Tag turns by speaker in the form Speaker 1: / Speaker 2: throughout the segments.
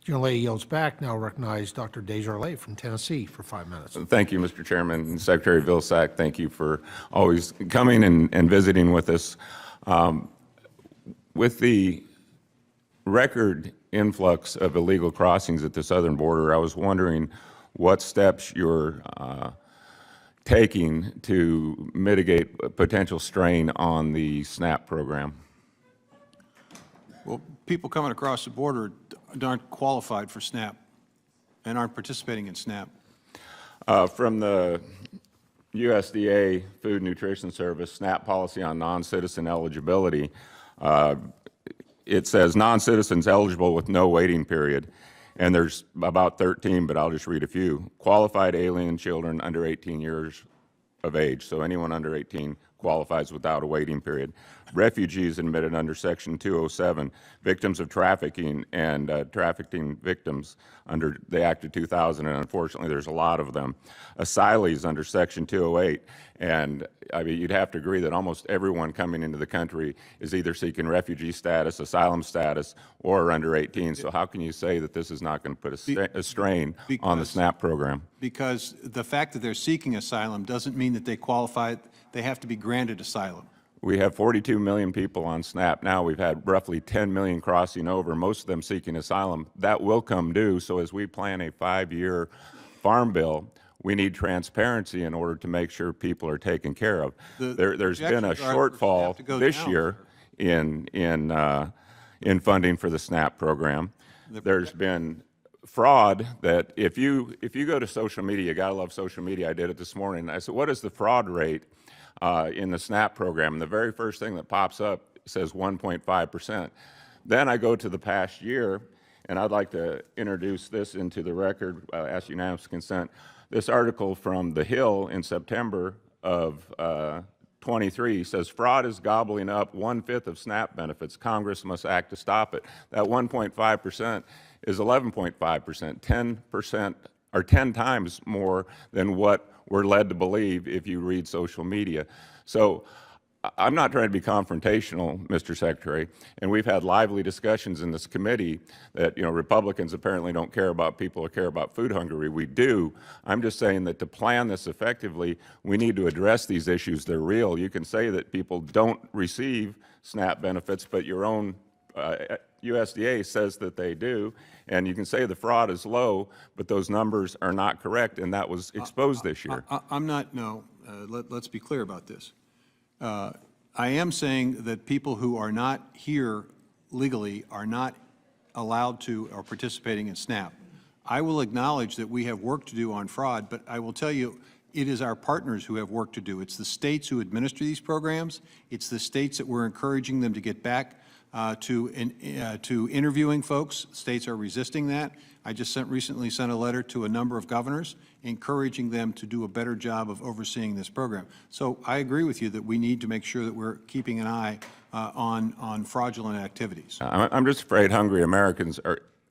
Speaker 1: DesJarlais yields back. Now recognize Dr. DesJarlais from Tennessee for 5 minutes.
Speaker 2: Thank you, Mr. Chairman. And Secretary Vilsack, thank you for always coming and visiting with us. With the record influx of illegal crossings at the southern border, I was wondering what steps you're taking to mitigate a potential strain on the SNAP program.
Speaker 3: Well, people coming across the border aren't qualified for SNAP and aren't participating in SNAP.
Speaker 2: From the USDA Food and Nutrition Service SNAP policy on non-citizen eligibility, it says non-citizens eligible with no waiting period. And there's about 13, but I'll just read a few. Qualified alien children under 18 years of age, so anyone under 18 qualifies without a waiting period. Refugees admitted under Section 207, victims of trafficking and trafficking victims under the Act of 2000, and unfortunately there's a lot of them. Asylees under Section 208, and I mean, you'd have to agree that almost everyone coming into the country is either seeking refugee status, asylum status, or under 18, so how can you say that this is not going to put a strain on the SNAP program?
Speaker 3: Because the fact that they're seeking asylum doesn't mean that they qualify. They have to be granted asylum.
Speaker 2: We have 42 million people on SNAP now. We've had roughly 10 million crossing over, most of them seeking asylum. That will come due, so as we plan a 5-year farm bill, we need transparency in order to make sure people are taken care of. There's been a shortfall this year in funding for the SNAP program. There's been fraud that if you go to social media, you gotta love social media. I did it this morning. I said, what is the fraud rate in the SNAP program? And the very first thing that pops up says 1.5%. Then I go to the past year, and I'd like to introduce this into the record, ask unanimous consent. This article from The Hill in September of 23 says, fraud is gobbling up 1/5 of SNAP benefits. Congress must act to stop it. That 1.5% is 11.5%, 10% or 10 times more than what we're led to believe if you read social media. So I'm not trying to be confrontational, Mr. Secretary, and we've had lively discussions in this committee that, you know, Republicans apparently don't care about people who care about food hunger. We do. I'm just saying that to plan this effectively, we need to address these issues. They're real. You can say that people don't receive SNAP benefits, but your own USDA says that they do, and you can say the fraud is low, but those numbers are not correct, and that was exposed this year.
Speaker 3: Let's be clear about this. I am saying that people who are not here legally are not allowed to or participating in SNAP. I will acknowledge that we have work to do on fraud, but I will tell you, it is our partners who have work to do. It's the states who administer these programs. It's the states that we're encouraging them to get back to interviewing folks. States are resisting that. I just recently sent a letter to a number of governors encouraging them to do a better job of overseeing this program. So I agree with you that we need to make sure that we're keeping an eye on fraudulent activities.
Speaker 2: I'm just afraid hungry Americans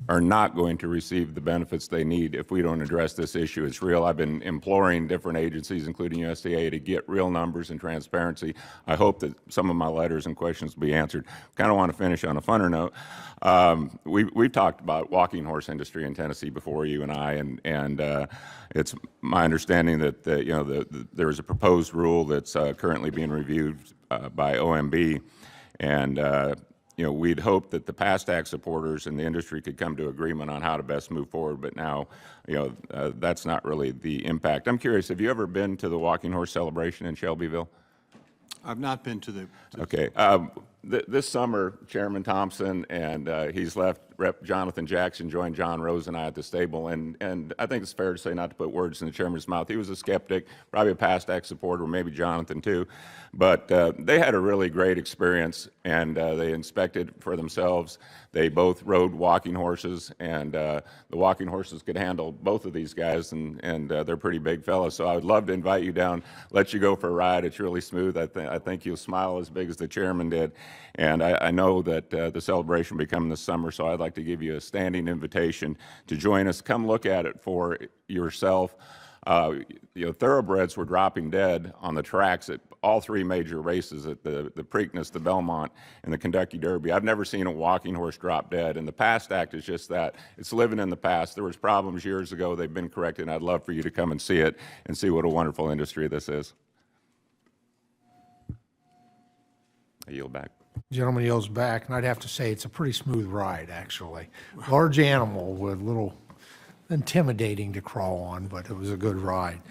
Speaker 2: are not going to receive the benefits they need if we don't address this issue. It's real. I've been imploring different agencies, including USDA, to get real numbers and transparency. I hope that some of my letters and questions will be answered. Kind of want to finish on a funner note. We've talked about walking horse industry in Tennessee before, you and I, and it's my understanding that there is a proposed rule that's currently being reviewed by OMB, and you know, we'd hoped that the PAST Act supporters and the industry could come to agreement on how to best move forward, but now, you know, that's not really the impact. I'm curious, have you ever been to the walking horse celebration in Shelbyville?
Speaker 3: I've not been to the...
Speaker 2: Okay. This summer, Chairman Thompson and he's left, Rep. Jonathan Jackson joined John Rose and I at the stable, and I think it's fair to say, not to put words in the chairman's mouth, he was a skeptic, probably a PAST Act supporter, maybe Jonathan too, but they had a really great experience, and they inspected for themselves. They both rode walking horses, and the walking horses could handle both of these guys, and they're pretty big fellows, so I would love to invite you down, let you go for a ride. It's really smooth. I think you'll smile as big as the chairman did. And I know that the celebration will be coming this summer, so I'd like to give you a standing invitation to join us. Come look at it for yourself. Thoroughbreds were dropping dead on the tracks at all three major races, at the Preakness, the Belmont, and the Kentucky Derby. I've never seen a walking horse drop dead, and the PAST Act is just that. It's living in the past. There was problems years ago. They've been corrected, and I'd love for you to come and see it and see what a wonderful industry this is. I yield back.
Speaker 1: Gentleman yields back, and I'd have to say it's a pretty smooth ride, actually. Large animal with little intimidating to crawl on, but it was a good ride.